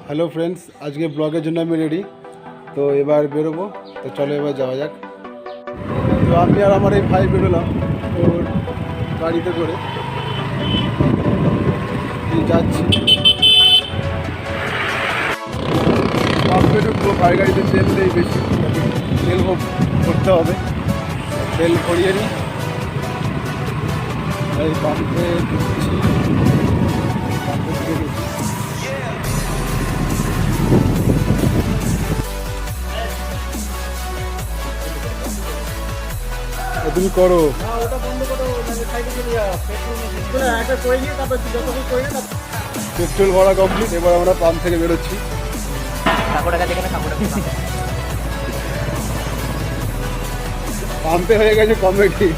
Hello friends, আজকে ব্লগের জন্য আমি রেডি। তো এবার বেরোবো, তো চলো এবার যাওয়া যাক। তো আমি আর আমার এই ভাই বেরোলাম ওর গাড়িতে করে যাচ্ছি। পাম্পে ঢুকবো, ভাই গাড়িতে তেল নেই বেশি, তেল ভরতে হবে। তেল ভরিয়ে নিই, এই পাম্পে ঢুকছি। পাম্পে ঢুকে গেছি। তুমি করো, পেট্রোল ভরা কমপ্লিট। এবার আমরা পাম্প থেকে বেরোচ্ছি। পাম্পে হয়ে গেছে কমেডি,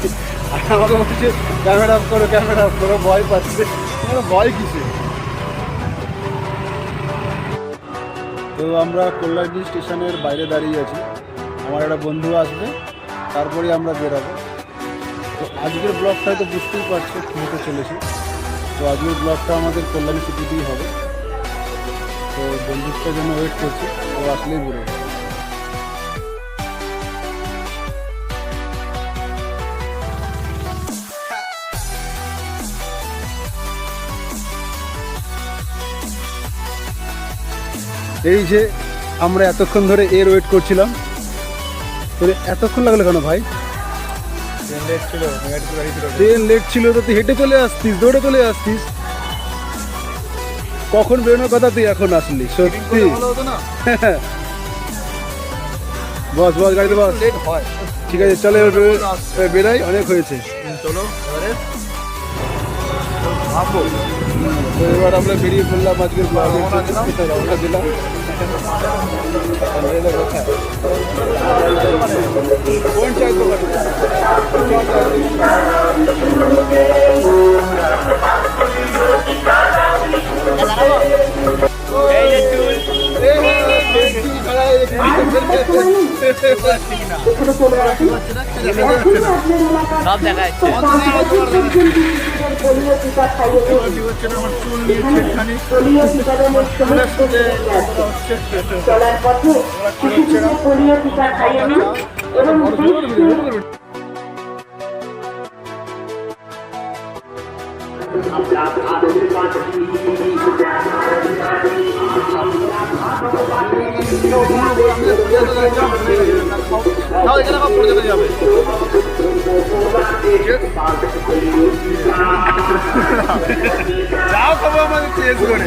আর আমাকে বলছে ক্যামেরা অফ করো, ক্যামেরা অফ করো। ভয় পাচ্ছে, ভয় কিসে? তো আমরা কল্যাণী স্টেশনের বাইরে দাঁড়িয়ে আছি। আমার একটা বন্ধু আসবে, তারপরে আমরা বেরোবো। তো আজকের ব্লগটা হয়তো বুঝতেই পারছো কী হতে চলেছে। তো আজকের ব্লগটা আমাদের কল্যাণী সিটিতেই হবে। তো বন্ধুটার জন্য ওয়েট করছি, ও আসলেই বেরোবো। এই যে আমরা এতক্ষণ ধরে এর ওয়েট করছিলাম। তোর এতক্ষণ লাগলো কেন ভাই? ট্রেন লেট ছিল তো তুই হেঁটে চলে আসতিস, দৌড়ে চলে আসতিস। কখন বেরোনোর কথা, তুই এখন আসলি? সত্যি বস বস গাড়িতে বস। ঠিক আছে চলে বেরাই, অনেক হয়েছে। চলো তো এবার আমরা বেরিয়ে পড়লাম। আজকের রওনা দিলাম। কোন চাই সব দেখা যাচ্ছে। চলার পথে শিশুদের পোলিও টিকা খাইয়ে দিন এবং যাবে। যাও খাবো আমাদের চেস করে।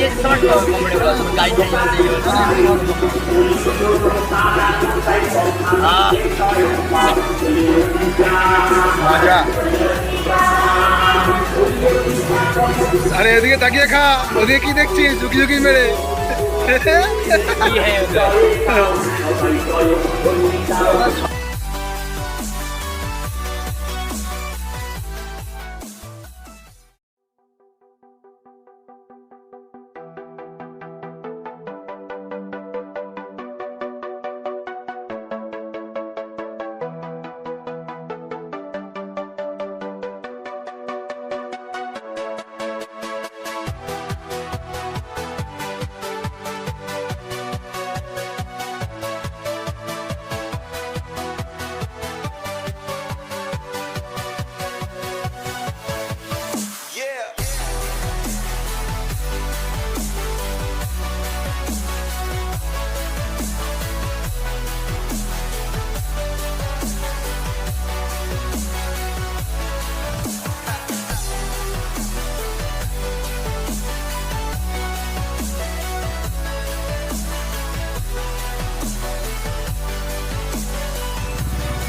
ये शॉर्ट कॉमेडी गाड़ी মজা। আরে এদিকে তাকিয়ে খা, ওদিকে কি দেখছিস ঝুঁকি ঝুঁকি মেরে?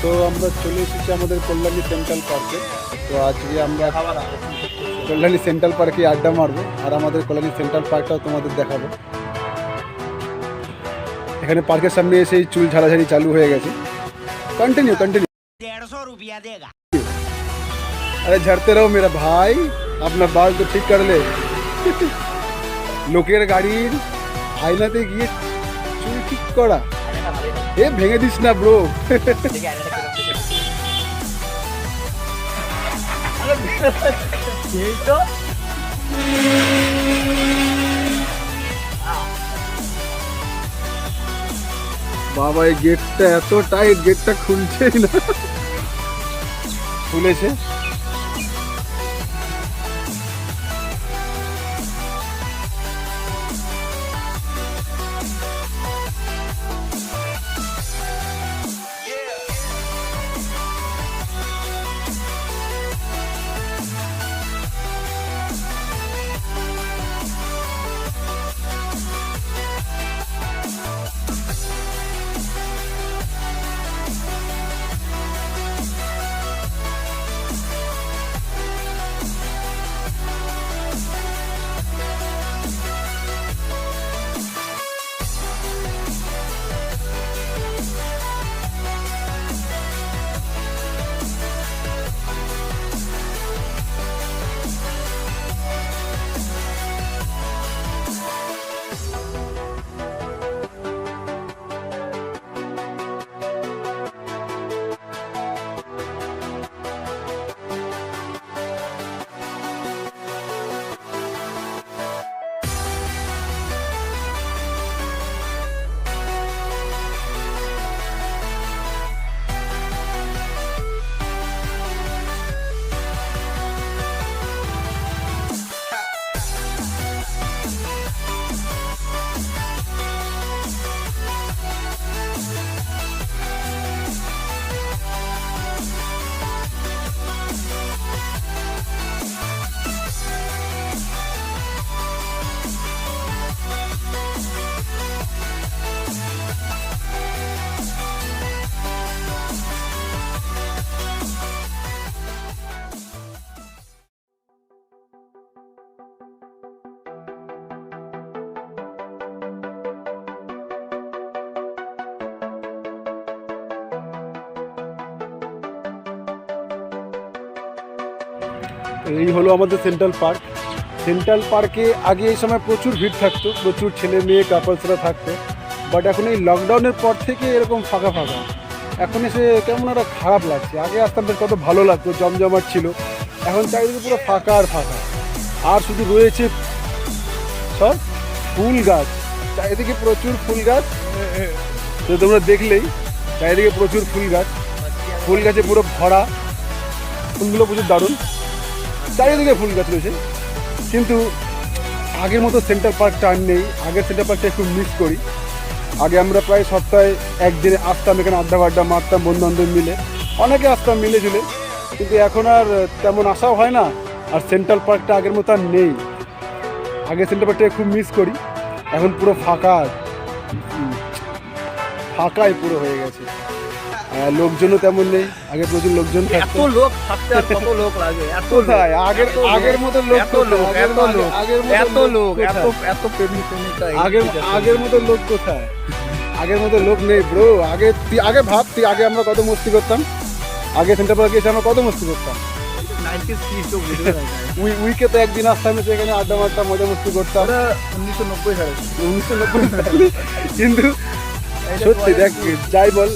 তো আমরা চলে এসেছি আমাদের কল্যাণী সেন্ট্রাল পার্কে। তো আজকে আমরা কল্যাণী সেন্ট্রাল পার্কে আড্ডা মারবো, আর আমাদের কল্যাণী সেন্ট্রাল পার্কটাও তোমাদের দেখাবো। এখানে পার্কের সামনে এসে চুল ঝাড়াঝাড়ি চালু হয়ে গেছে। Continue continue. 150 रुपया देगा। अरे झड़ते रहो मेरा भाई, अपना बाल तो ठीक कर ले। লোকের গাড়ির আয়নাতে গিয়ে চুল ঠিক করা, এ ভেঙে দিস না ব্রো। এই তো বাবা এই গেটটা এত টাইট, গেটটা খুলছেই না। খুলেছে। এই হলো আমাদের সেন্ট্রাল পার্ক। সেন্ট্রাল পার্কে আগে এই সময় প্রচুর ভিড় থাকতো, প্রচুর ছেলে মেয়ে কাপলসরা থাকতো, বাট এখন এই লকডাউনের পর থেকে এরকম ফাঁকা ফাঁকা। এখন এসে কেমন একটা খারাপ লাগছে। আগে আসতাম বেশ কত ভালো লাগতো, জমজমাট ছিল। এখন চারিদিকে পুরো ফাঁকা আর ফাঁকা, আর শুধু রয়েছে সব ফুল গাছ। চারিদিকে প্রচুর ফুল গাছ, তো তোমরা দেখলেই চারিদিকে প্রচুর ফুল গাছ, ফুল গাছে পুরো ভরা। ফুলগুলো প্রচুর দারুণ, চারিদিকে ফুল গাছ রয়েছে। কিন্তু আগের মতো সেন্ট্রাল পার্কটা আর নেই। আগের সেন্ট্রাল পার্কটা একটু মিস করি। আগে আমরা প্রায় সপ্তাহে একদিনে আসতাম, এখানে আড্ডা মারতাম বন্ধু বান্ধব মিলে, অনেকে আসতাম মিলে ঝুলে। কিন্তু এখন আর তেমন আসাও হয় না, আর সেন্ট্রাল পার্কটা আগের মতো আর নেই। আগে সেন্ট্রাল পার্কটা খুব মিস করি। এখন পুরো ফাঁকা, ফাঁকাই পুরো হয়ে গেছে। লোকজনও তেমন নেই, আগে প্রচুর লোকজন এত থাকতো। লোক থাকতে আর কত লোক লাগে, এত লোক, কোথায় আগের মতো লোক, এত লোক, এত লোক, এত লোক, এত কোথায়? এত প্রেমিক প্রেমিকা, আগের মতো লোক কোথায়? আগের মতো লোক নেই ব্রো। আগে ভাব তুই, আগে আমরা কত মস্তি করতাম। আগে সেন্টার পার্কে এসে আমরা কত মস্তি করতাম। 90s কিড তো বুঝতে পারে না। উইকে তো একদিন আসতাম, সেখানে আড্ডা মারতাম, মজা মস্তি করতাম। 1990 সালে 1990 সালে। কিন্তু সত্যি দেখ, যাই বল,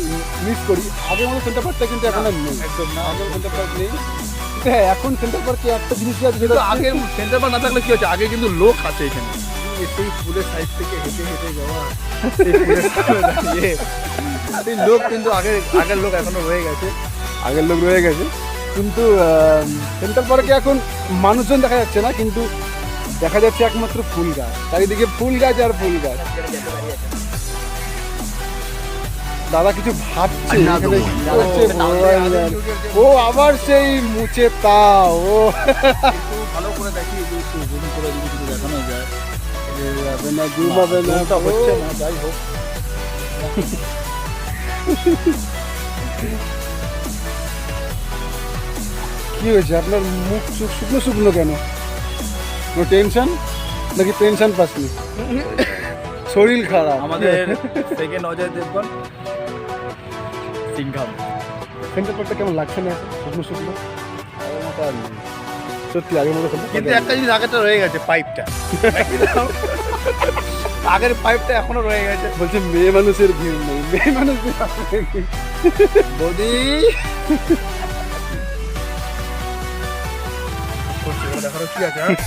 মিস করি। আগের মতো সেন্টার পার্কটা কিন্তু এখন আর নেই, একদম না। আগের সেন্টার পার্ক নেই। কিন্তু হ্যাঁ, এখন সেন্টার পার্কে একটা জিনিস আছে, কিন্তু যেটা আগের সেন্টার পার্ক না থাকলে কি হচ্ছে, আগে কিন্তু লোক আছে এখানে। সেই ফুলের সাইড থেকে হেঁটে হেঁটে যাওয়া, সেই ফুলের সামনে দাঁড়িয়ে, সেই লোক কিন্তু আগের লোক এখনো রয়ে গেছে। আগের লোক রয়ে গেছে। কিন্তু সেন্ট্রাল পার্কে এখন মানুষজন দেখা যাচ্ছে না, কিন্তু দেখা যাচ্ছে একমাত্র ফুল গাছ। চারিদিকে ফুল গাছ আর ফুল গাছ। দাদা কিছু ভাবছে, না তো, এখানে কি করছে ভগবান জানে। ও আবার সেই মুছে তা ও একটু ভালো করে দেখি, একটু জুম করে যদি কিছু দেখানো যায়। হবে না, জুম হবে না, জুমটা হচ্ছে না, যাই হোক। কি হয়েছে আপনার? মুখ চোখ শুকনো শুকনো কেন? নো টেনশন নাকি পেনশন পাসনি? শরীর খারাপ? আমাদের সেকেন্ড অজয় দেবগন সিংঘাম। সেন্টার পার্কটা কেমন লাগছে না? শুকনো শুকনো আগের মতো আর নেই। সত্যি আগের মতো কিন্তু একটা জিনিস আগেরটা রয়ে গেছে, পাইপটা। আগের পাইপটা এখনো রয়ে গেছে। বলছে মেয়ে মানুষের ভিড় নেই, মেয়ে মানুষের বৌদি খারাপ কি আছে? হ্যাঁ?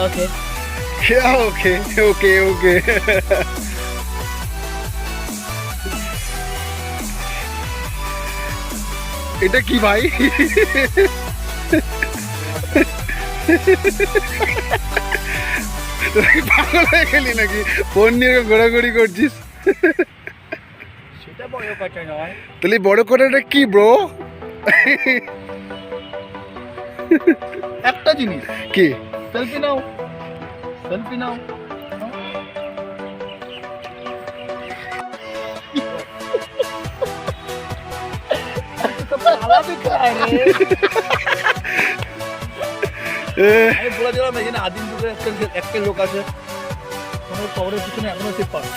Okay. ওকে ওকে ওকে এটা কি ভাই? পাগল হয়ে গেলি নাকি? ফোন নিয়ে ঘোরাঘুরি করছিস? সেটা বড় কথা নয়। তাহলে বড় করাটা কি ব্রো? একটা জিনিস, কি? সেলফি নাও, সেলফি নাও। আলাদা খায় রে। আমি বলেছিলাম এখানে আদিম যুগের একটা লোক আছে, কোনো কবরের পিছনে এখনো সে পায়।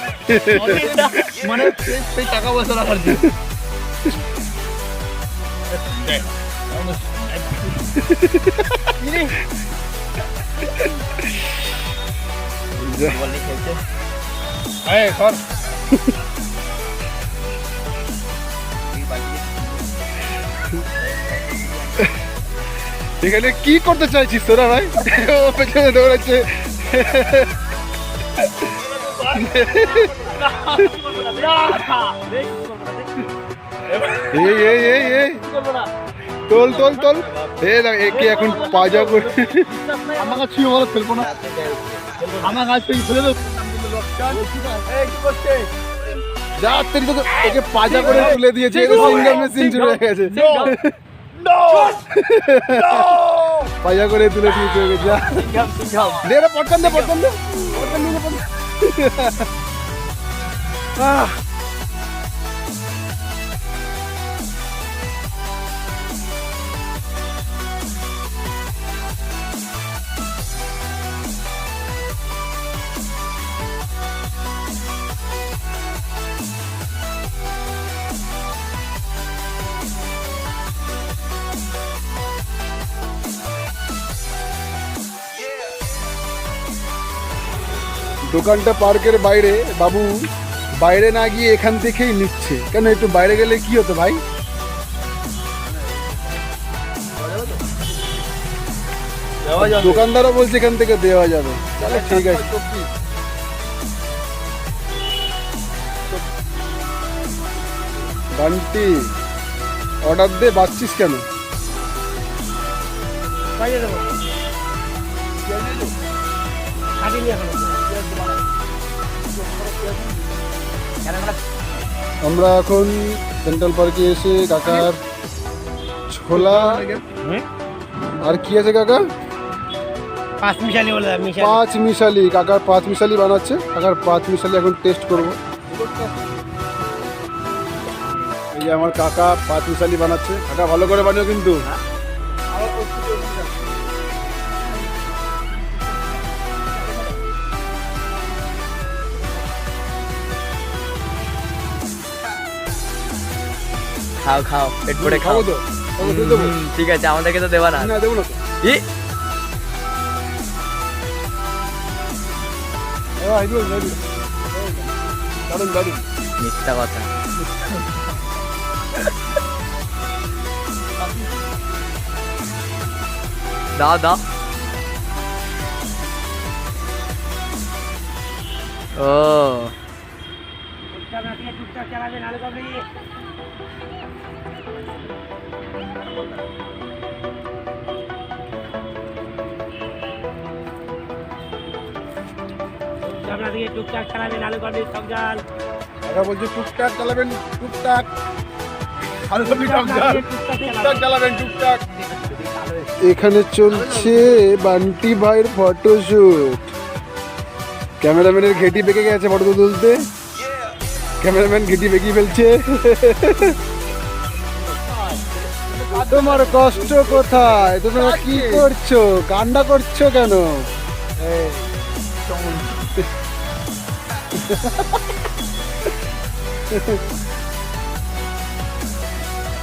মানে সেই টাকা পয়সা রাখার জন্য। বললি খেলছে। এই সর। এখানে কি করতে চাইছিস তোরা ভাই? ও পেছনে দৌড়াচ্ছে। এই এই এই এই তোল তোল তোল। একে এখন পাজা করে আমার কাছে ছুঁয়ে বলো ফেলবো না। আমার কাছে ফেলে দেবো। যা তেরি তোকে একে পাজা করে তুলে দিয়েছে। সিঙ্গেল মেশিন শুরু হয়ে গেছে। পাজা করে তুলে দিয়েছে ওকে। যা দে রে পটকান দে পটকান দে পটকান দে পটকান। দোকানটা পার্কের বাইরে, বাবু বাইরে না গিয়ে এখান থেকেই নিচ্ছে কেন? একটু বাইরে গেলে কি হতো ভাই? দোকানদারও বলছে এখান থেকে দেওয়া যাবে। তাহলে ঠিক আছে। বান্টি অর্ডার দে, বাচ্চিস কেন? কাজে দেবো। কাটিনি এখনো। আমরা এখন সেন্ট্রাল পার্কে এসে কাকার ছোলা আর কি আছে কাকা? পাঁচ মিশালি বলে মিশালি। পাঁচ মিশালি। কাকার পাঁচ মিশালি বানাচ্ছে। কাকার পাঁচ মিশালি এখন টেস্ট করব। এই যে আমার কাকা পাঁচ মিশালি বানাচ্ছে। কাকা ভালো করে বানিও কিন্তু। খাও খাও পেট ভরে খাও। খাবো তো? খাবো তো, দেবো? ঠিক আছে, আমাদেরকে তো দেবা না। না দেবো না তো। ই দারুন দারুন। মিথ্যা কথা। দাও দাও। ও আপনাদেরকে টুকটাক চালাবেন, আলু করবেন, সব জাল কাকা বলছে টুকটাক চালাবেন, টুকটাক আলু কপি টক ডাল, টুকটাক চালাবেন টুকটাক। এখানে চলছে বান্টি ভাইয়ের ফটোশুট। ক্যামেরাম্যানের ঘেটি বেঁকে গেছে ফটো তুলতে। ক্যামেরাম্যান ঘেটি বেঁকিয়ে ফেলছে। তোমার কষ্ট কোথায়? তোমরা কি করছো? কান্না করছো কেন?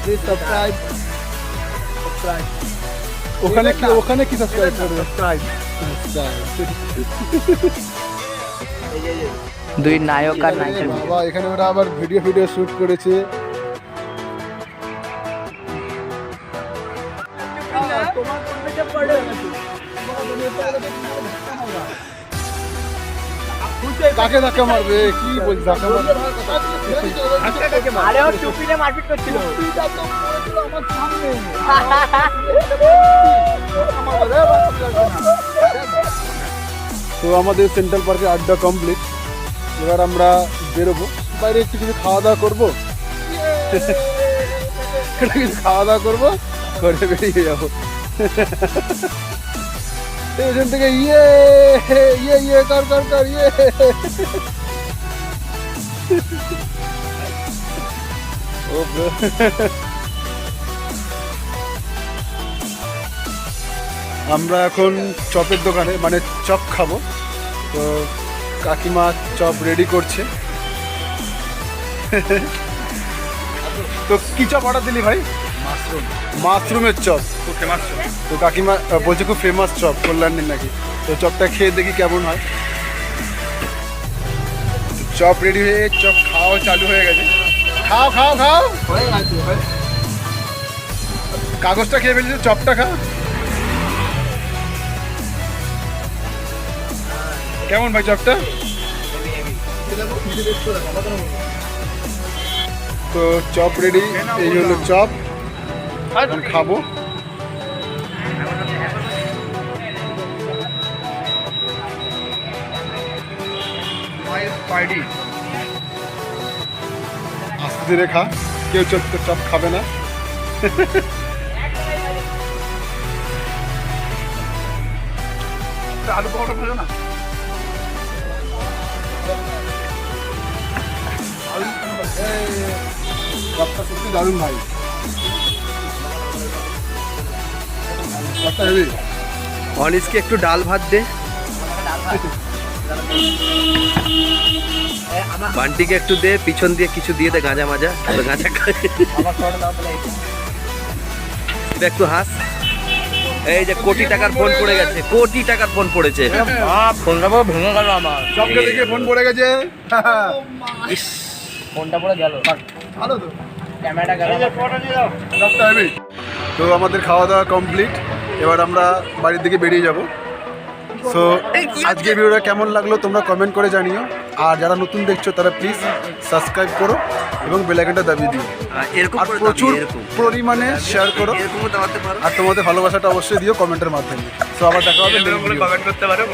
Please subscribe. ওখানে কি ওখানে কি সাবস্ক্রাইব করবে? Subscribe. Subscribe. এই যে দুই নায়ক আর নায়িকার বিয়ে। বাবা এখানে ওরা আবার ভিডিও শুট করেছে। কাকে ধাক্কা মারবে কি বলছি ধাক্কা মারবে আরে ও টুপিতে মারপিট করছিল। তো আমাদের সেন্ট্রাল পার্কে আড্ডা কমপ্লিট। এবার আমরা বেরোবো বাইরে, একটু কিছু খাওয়া দাওয়া করবো করে বেরিয়ে যাবো। এখান থেকে ইয়ে ইয়ে ইয়ে কর কর কর ইয়ে। ও bro। আমরা এখন চপের দোকানে মানে চপ খাবো। তো কাকিমা চপ রেডি করছে। তো কি চপ অর্ডার দিলি ভাই? মাশরুমের চপ। তো কাকিমা বলছে খুব ফেমাস চপ কল্যাণীর নাকি। তো চপটা খেয়ে দেখি কেমন হয়। চপ রেডি হয়ে চপ খাওয়া চালু হয়ে গেছে। খাও খাও খাও, কাগজটা খেয়ে ফেলেছি, চপটা খা। কেমন ভাই চপটা? তো চপ রেডি, এই হলো চপ, এখন খাবো। আস্তে ধীরে খা, কেউ চপ খাবে না। আলু পকোড়া ভালো না? চপটা সত্যি দারুণ ভাই। চপটা হেভি। অনিসকে একটু ডাল ভাত দে, বান্টিকে একটু দে, পিছন দিয়ে কিছু দিয়ে দে, গাঁজা মাজা, গাঁজা খায়। একটু হাস। এই যে কোটি টাকার ফোন পড়ে গেছে, কোটি টাকার ফোন পড়েছে। ফোনটা ভেঙে গেল আমার। চপটা দেখে ফোন পড়ে গেছে। ইস, ফোনটা পড়ে গেল, ভালো তো, ক্যামেরাটা গেল। চপটা হেভি। তো আমাদের খাওয়া দাওয়া কমপ্লিট, এবার আমরা বাড়ির দিকে বেরিয়ে যাব। সো আজকের ভিডিওটা কেমন লাগলো তোমরা কমেন্ট করে জানিও। আর যারা নতুন দেখছো তারা প্লিজ সাবস্ক্রাইব করো এবং বেল আইকনটা দাবিয়ে দিও। এরকম আর করে প্রচুর এরকম পরিমাণে শেয়ার করো, এরকমও দাবাতে পারো, আর তোমাদের ভালোবাসাটা অবশ্যই দিও কমেন্টের মাধ্যমে। সো আবার দেখা হবে next video। কমেন্ট করতে পারো।